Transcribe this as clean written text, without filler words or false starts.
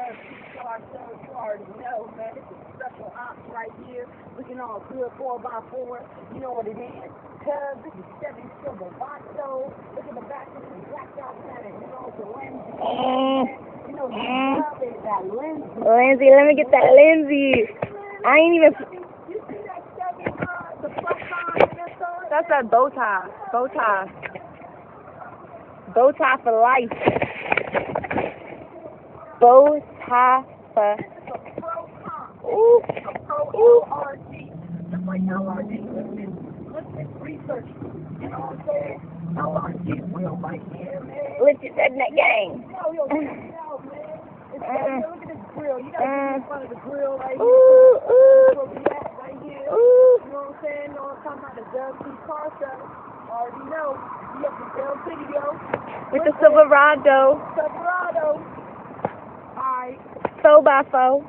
You already know, man. This is special ops right here. Looking all good 4x4. You know what it is. Cuz this is Chevy Silver Vato. Look at the back of the blacked out planet. You know, the Lindsay. You know, you love it, that Lindsay. Lindsay, let me get that Lindsay. I ain't even. You see that Chevy, the front side and inside? That's that bow tie. Bow tie. Bow tie for life. Bow tie for. It's a pro comp. Ooh. It's a pro Ooh. LRG. Just like LRG. Listen, research. You know what I'm saying? LRG real right here, man. Let's get that in that gang. Yo, check it out, man. It's look at this grill. You gotta get in front of the grill right here. Ooh, ooh, Where we at right here. ooh. You know what I'm saying? Know what I'm talking about? The Dub C car show. Already know. We up in Del City, yo. With the Silverado. Silverado. Alright. 4x4.